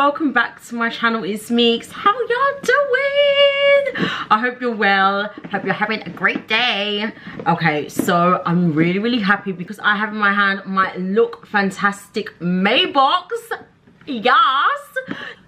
welcome back to my channel. It's Meeks. How y'all doing? I hope you're well. Hope you're having a great day. Okay, so I'm really happy because I have in my hand my Look Fantastic May box. Yes.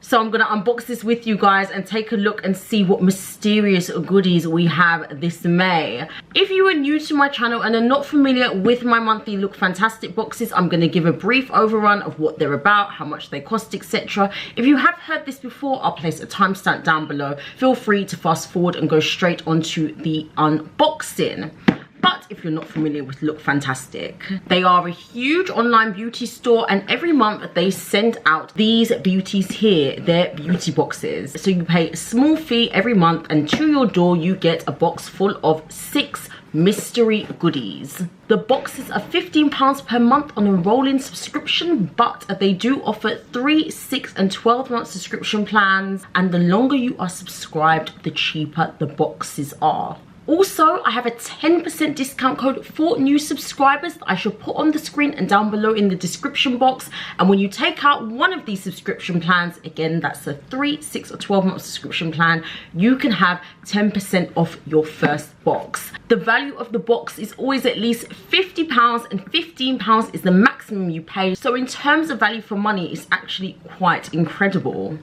So I'm gonna unbox this with you guys and take a look and see what mysterious goodies we have this May. If you are new to my channel and are not familiar with my monthly Look Fantastic boxes, I'm gonna give a brief overrun of what they're about, how much they cost, etc. If you have heard this before, I'll place a timestamp down below. Feel free to fast forward and go straight onto the unboxing. But if you're not familiar with Look Fantastic, they are a huge online beauty store, and every month they send out these beauties here, their beauty boxes. So you pay a small fee every month, and to your door you get a box full of 6 mystery goodies. The boxes are £15 per month on a rolling subscription, but they do offer 3, 6 and 12-month subscription plans, and the longer you are subscribed, the cheaper the boxes are. Also, I have a 10% discount code for new subscribers that I shall put on the screen and down below in the description box. And when you take out one of these subscription plans, again, that's a 3, 6 or 12-month subscription plan, you can have 10% off your first box. The value of the box is always at least £50, and £15 is the maximum you pay. So in terms of value for money, it's actually quite incredible.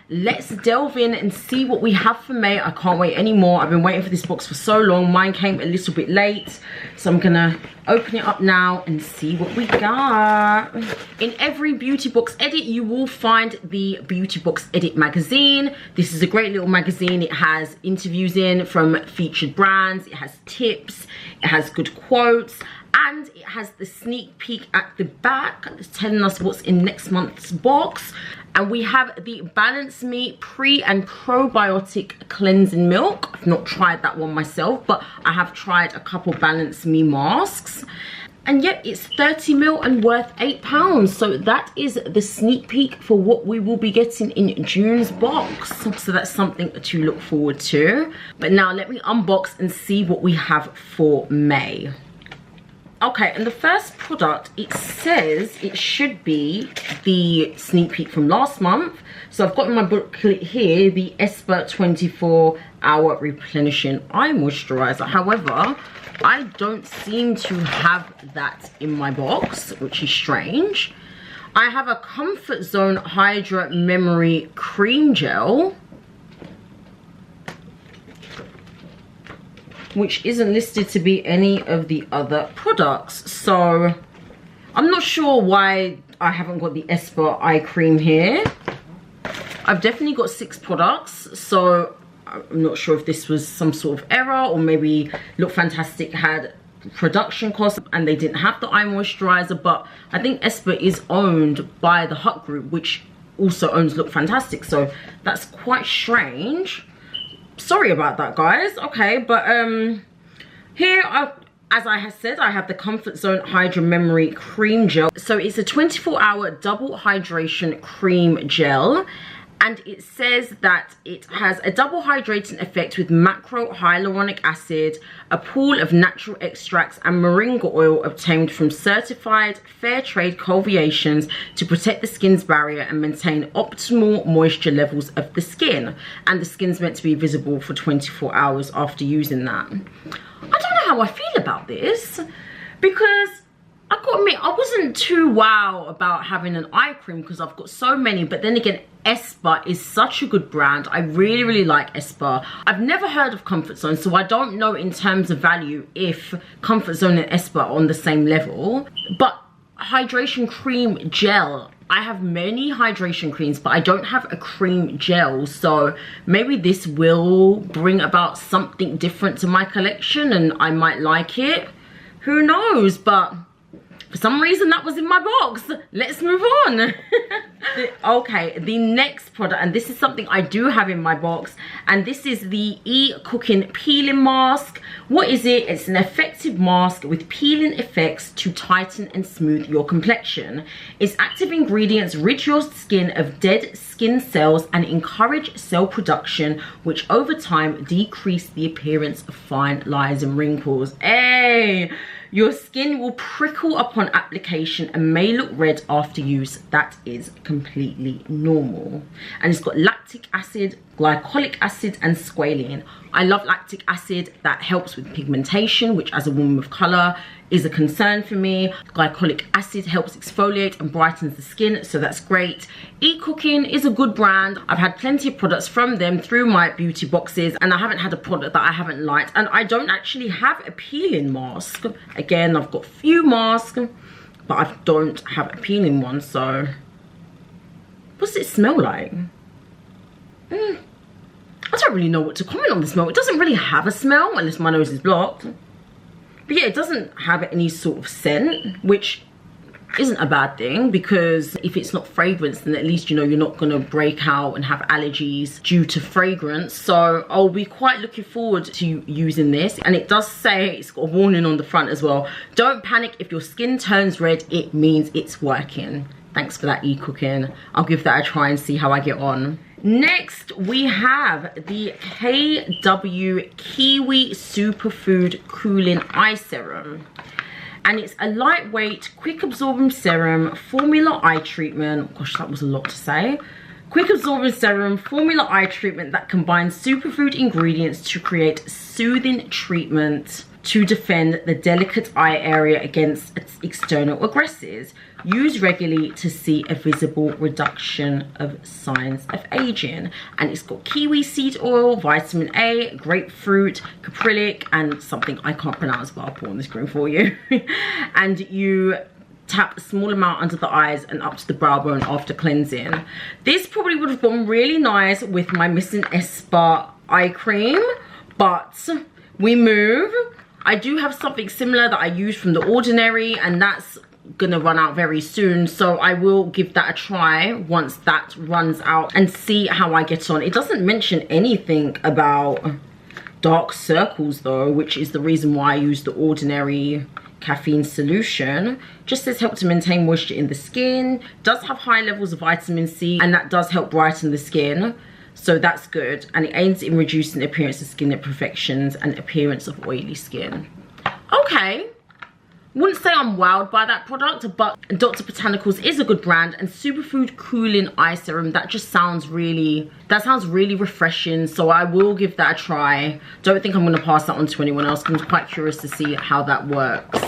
Let's delve in and see what we have for May. I can't wait anymore. I've been waiting for this box for so long. Mine came a little bit late, so I'm gonna open it up now and see what we got. In every beauty box edit, you will find the beauty box edit magazine. This is a great little magazine. It has interviews in from featured brands, it has tips, it has good quotes, and it has the sneak peek at the back telling us what's in next month's box. And we have the Balance Me Pre and Probiotic Cleansing Milk. I've not tried that one myself, but I have tried a couple Balance Me masks. And yet it's 30ml and worth £8. So that is the sneak peek for what we will be getting in June's box. So that's something to look forward to. But now let me unbox and see what we have for May. Okay, and the first product, it says it should be the sneak peek from last month. So I've got in my booklet here the Esper 24-hour replenishing eye moisturizer. However, I don't seem to have that in my box, which is strange. I have a Comfort Zone Hydra Memory Cream Gel, which isn't listed to be any of the other products. So I'm not sure why I haven't got the Esper eye cream here. I've definitely got 6 products, so I'm not sure if this was some sort of error, or maybe Look Fantastic had production costs and they didn't have the eye moisturizer. But I think Esper is owned by the Hut Group, which also owns Look Fantastic, so that's quite strange. Sorry about that, guys. Okay, but here, as I have said, I have the Comfort Zone Hydra Memory Cream Gel. So it's a 24-hour double hydration cream gel, and it says that it has a double hydrating effect with macro hyaluronic acid, a pool of natural extracts and moringa oil obtained from certified fair trade cultivations to protect the skin's barrier and maintain optimal moisture levels of the skin. And the skin's meant to be visible for 24 hours after using that. I don't know how I feel about this, because I gotta admit, I wasn't too wow about having an eye cream because I've got so many. But then again, Esper is such a good brand. I really like Esper. I've never heard of Comfort Zone, so I don't know in terms of value if Comfort Zone and Esper are on the same level. But hydration cream gel, I have many hydration creams, but I don't have a cream gel. So maybe this will bring about something different to my collection and I might like it. Who knows? But for some reason that was in my box. Let's move on. Okay, the next product, and this is something I do have in my box, and this is the E-Cooking Peeling Mask. What is it? It's an effective mask with peeling effects to tighten and smooth your complexion. Its active ingredients rid your skin of dead skin cells and encourage cell production, which over time decrease the appearance of fine lines and wrinkles. Hey! Your skin will prickle upon application and may look red after use. That is completely normal. And it's got lactic acid, glycolic acid and squalene. I love lactic acid. That helps with pigmentation, which as a woman of color is a concern for me. Glycolic acid helps exfoliate and brightens the skin, so that's great. eCooking is a good brand. I've had plenty of products from them through my beauty boxes, and I haven't had a product that I haven't liked. And I don't actually have a peeling mask. Again, I've got a few masks, but I don't have a peeling one. So what does it smell like? I don't really know what to comment on the smell. It doesn't really have a smell unless my nose is blocked. But yeah, it doesn't have any sort of scent, which isn't a bad thing, because if it's not fragrance, then at least you know you're not going to break out and have allergies due to fragrance. So I'll be quite looking forward to using this. And it does say, it's got a warning on the front as well. Don't panic if your skin turns red, it means it's working. Thanks for that, eCooking. I'll give that a try and see how I get on. Next, we have the KW Kiwi Superfood Cooling Eye Serum. And it's a lightweight, quick absorbing serum, formula eye treatment. Gosh, that was a lot to say. Quick absorbing serum, formula eye treatment that combines superfood ingredients to create soothing treatment to defend the delicate eye area against external aggressors. Use regularly to see a visible reduction of signs of aging. And it's got kiwi seed oil, vitamin A, grapefruit, caprylic, and something I can't pronounce, but I'll put on the screen for you. And you tap a small amount under the eyes and up to the brow bone after cleansing. This probably would have gone really nice with my Missing Esper eye cream, but we move. I do have something similar that I use from The Ordinary, and that's gonna run out very soon, so I will give that a try once that runs out and see how I get on. It doesn't mention anything about dark circles though, which is the reason why I use The Ordinary caffeine solution. Just says help to maintain moisture in the skin, does have high levels of vitamin C, and that does help brighten the skin, so that's good. And it aids in reducing the appearance of skin imperfections and appearance of oily skin. Okay, wouldn't say I'm wowed by that product, but Dr. Botanicals is a good brand. And Superfood Cooling Eye Serum, that just sounds really, refreshing, so I will give that a try. Don't think I'm going to pass that on to anyone else. I'm quite curious to see how that works.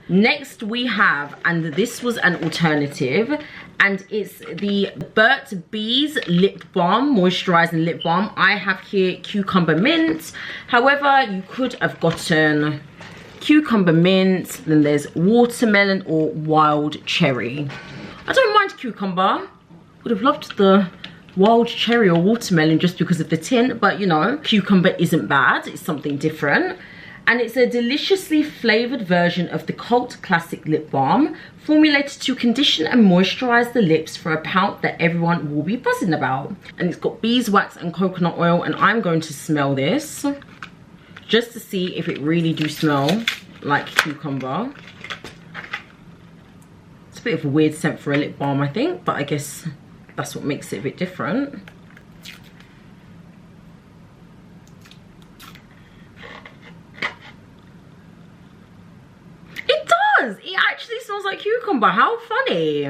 Next we have, and this was an alternative, and it's the Burt's Bees Lip Balm, Moisturizing Lip Balm. I have here cucumber mint. However, you could have gotten cucumber mint, then there's watermelon or wild cherry. I don't mind cucumber. Would have loved the wild cherry or watermelon just because of the tint, but you know, cucumber isn't bad. It's something different. And it's a deliciously flavored version of the cult classic lip balm, formulated to condition and moisturize the lips for a pout that everyone will be buzzing about. And it's got beeswax and coconut oil, and I'm going to smell this just to see if it really do smell like cucumber. It's a bit of a weird scent for a lip balm, I think, but I guess that's what makes it a bit different. It actually smells like cucumber. How funny.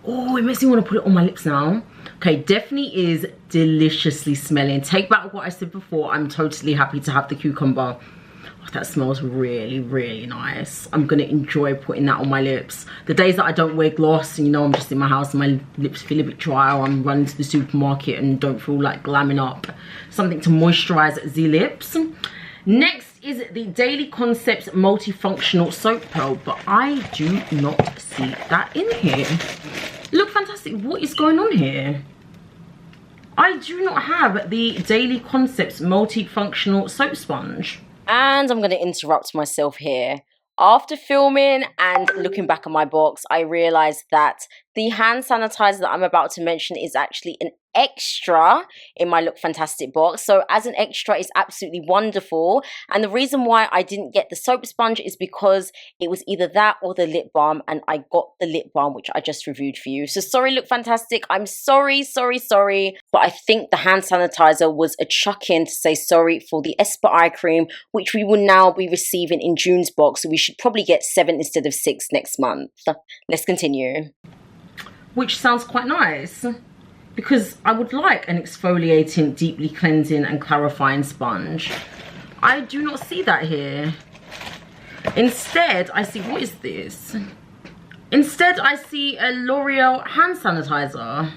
Oh, it makes me want to put it on my lips now. Okay, definitely is deliciously smelling. Take back what I said before. I'm totally happy to have the cucumber. Oh, that smells really, really nice. I'm going to enjoy putting that on my lips. The days that I don't wear gloss, and you know, I'm just in my house and my lips feel a bit dry, or I'm running to the supermarket and don't feel like glamming up. Something to moisturize the lips. Next is the Daily Concepts Multifunctional Soap Pearl, but I do not see that in here. Look, fantastic. What is going on here? I do not have the Daily Concepts Multifunctional Soap Sponge. And I'm going to interrupt myself here. After filming and looking back at my box, I realized that The hand sanitizer that I'm about to mention is actually an extra in my Look Fantastic box. So as an extra, it's absolutely wonderful. And the reason why I didn't get the soap sponge is because it was either that or the lip balm, and I got the lip balm, which I just reviewed for you. So sorry, Look Fantastic. I'm sorry. But I think the hand sanitizer was a chuck-in to say sorry for the Esper eye cream, which we will now be receiving in June's box. So we should probably get 7 instead of 6 next month. Let's continue. Which sounds quite nice, because I would like an exfoliating, deeply cleansing and clarifying sponge. I do not see that here. Instead, I see, what is this? Instead, I see a L'Oreal hand sanitizer.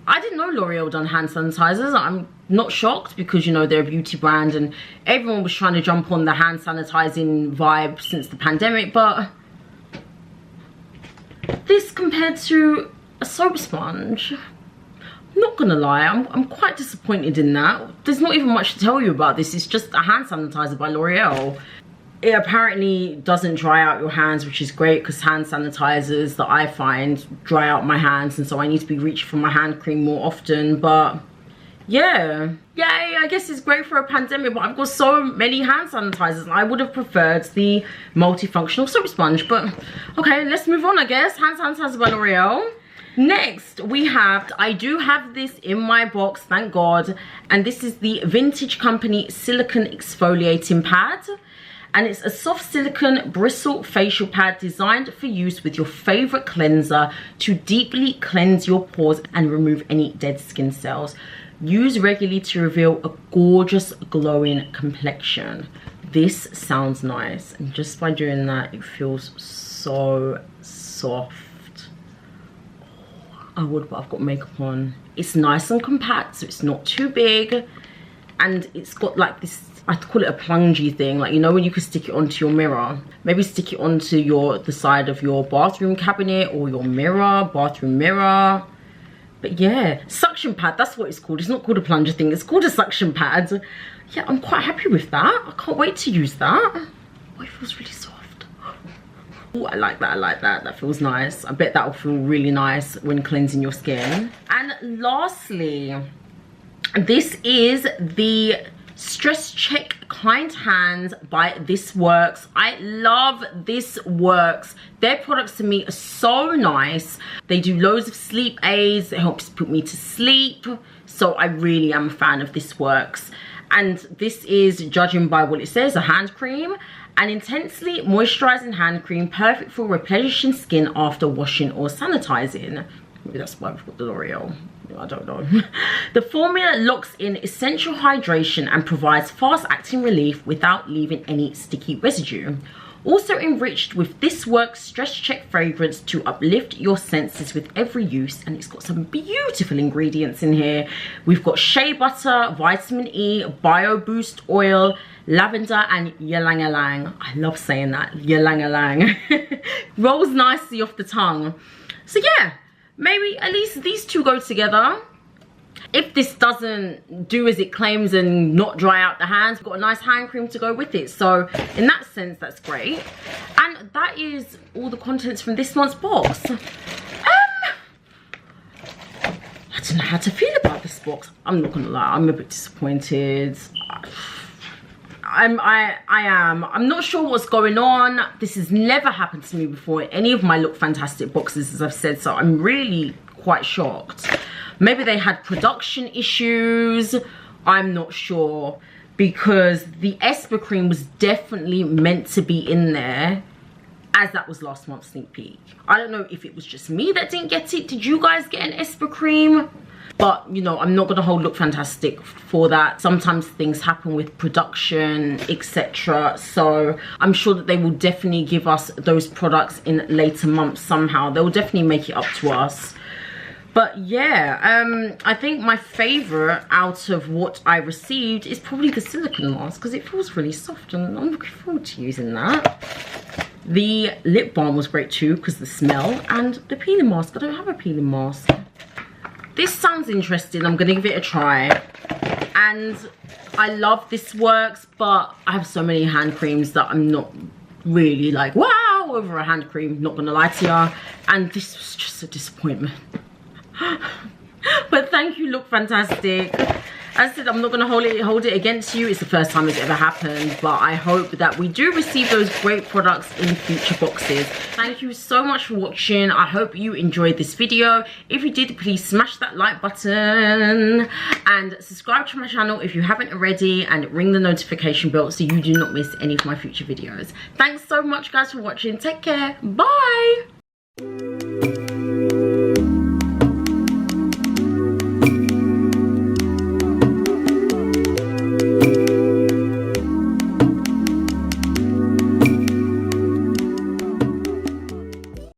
I didn't know L'Oreal done hand sanitizers. I'm not shocked because, you know, they're a beauty brand and everyone was trying to jump on the hand sanitizing vibe since the pandemic, but this compared to a soap sponge, I'm not gonna lie, I'm quite disappointed in that. There's not even much to tell you about this. It's just a hand sanitizer by L'Oreal. It apparently doesn't dry out your hands, which is great because hand sanitizers that I find dry out my hands, and so I need to be reaching for my hand cream more often. But yeah, yay, I guess it's great for a pandemic, but I've got so many hand sanitizers and I would have preferred the multifunctional soap sponge. But okay, let's move on, I guess. Hand sanitizer by L'Oreal. Next we have, I do have this in my box, thank God, and this is the Vintage Company Silicone Exfoliating Pad. And it's a soft silicone bristle facial pad designed for use with your favorite cleanser to deeply cleanse your pores and remove any dead skin cells. Use regularly to reveal a gorgeous glowing complexion. This sounds nice, and just by doing that it feels so soft. I would, but I've got makeup on. It's nice and compact, so it's not too big, and it's got like this, I call it a plungy thing, like, you know, when you can stick it onto your mirror. Maybe stick it onto the side of your bathroom cabinet or your mirror, bathroom mirror. But yeah, suction pad, that's what it's called. It's not called a plunger thing, it's called a suction pad. Yeah, I'm quite happy with that. I can't wait to use that. Oh, it feels really soft. Oh, I like that, I like that. That feels nice. I bet that will feel really nice when cleansing your skin. And lastly, this is the Stress Check Kind Hands by This Works. I love This Works. Their products to me are so nice. They do loads of sleep aids. It helps put me to sleep. So I really am a fan of This Works. And this is, judging by what it says, a hand cream. An intensely moisturizing hand cream, perfect for replenishing skin after washing or sanitizing. Maybe that's why we've got the L'Oreal. I don't know. The formula locks in essential hydration and provides fast-acting relief without leaving any sticky residue. Also enriched with This Works Stress Check fragrance to uplift your senses with every use, and it's got some beautiful ingredients in here. We've got shea butter, vitamin E, bio boost oil, lavender, and ylang-ylang. I love saying that, ylang-ylang. Rolls nicely off the tongue. So yeah, maybe at least these two go together. If this doesn't do as it claims and not dry out the hands, we've got a nice hand cream to go with it. So in that sense, that's great. And that is all the contents from this month's box. I don't know how to feel about this box. I'm not gonna lie, I'm a bit disappointed. I am. I'm not sure what's going on. This has never happened to me before in any of my Look Fantastic boxes, as I've said, so I'm really quite shocked. Maybe they had production issues, I'm not sure, because the Esper cream was definitely meant to be in there, as that was last month's sneak peek. I don't know if it was just me that didn't get it. Did you guys get an Esper cream? But, you know, I'm not going to hold Look Fantastic for that. Sometimes things happen with production, etc. So I'm sure that they will definitely give us those products in later months somehow. They will definitely make it up to us. But yeah, I think my favorite out of what I received is probably the silicone mask, because it feels really soft and I'm looking forward to using that. The lip balm was great too, because the smell, and the peeling mask. I don't have a peeling mask. This sounds interesting. I'm gonna give it a try. And I love This Works, but I have so many hand creams that I'm not really like, wow, over a hand cream, not gonna lie to ya. and this was just a disappointment. But thank you, Look Fantastic. As I said, I'm not going to hold it against you. It's the first time it's ever happened, but I hope that we do receive those great products in future boxes. Thank you so much for watching. I hope you enjoyed this video. If you did, please smash that like button and subscribe to my channel if you haven't already, and ring the notification bell so you do not miss any of my future videos. Thanks so much, guys, for watching. Take care. Bye.